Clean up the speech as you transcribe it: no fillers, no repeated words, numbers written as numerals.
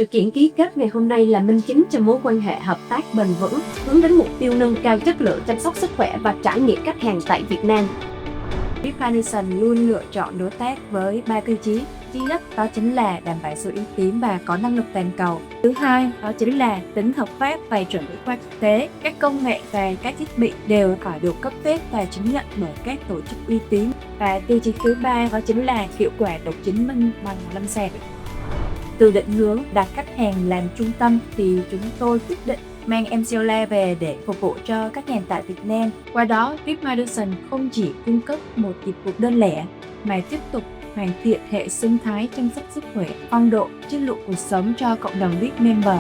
Sự kiện ký kết ngày hôm nay là minh chứng cho mối quan hệ hợp tác bền vững, hướng đến mục tiêu nâng cao chất lượng chăm sóc sức khỏe và trải nghiệm khách hàng tại Việt Nam. Rip Madison luôn lựa chọn đối tác với 3 tiêu chí. Thứ nhất đó chính là đảm bảo sự uy tín và có năng lực toàn cầu. Thứ hai đó chính là tính hợp pháp và chuẩn bị khoa quốc tế. Các công nghệ và các thiết bị đều phải được cấp phép và chứng nhận bởi các tổ chức uy tín. Và tiêu chí thứ ba đó chính là hiệu quả được chứng minh bằng lâm sàng. Từ định hướng đặt khách hàng làm trung tâm thì chúng tôi quyết định mang Emciola về để phục vụ cho khách hàng tại Việt Nam. Qua đó, Rip Madison không chỉ cung cấp một dịch vụ đơn lẻ mà tiếp tục hoàn thiện hệ sinh thái chăm sóc sức khỏe, phong độ, chất lượng cuộc sống cho cộng đồng Rip member.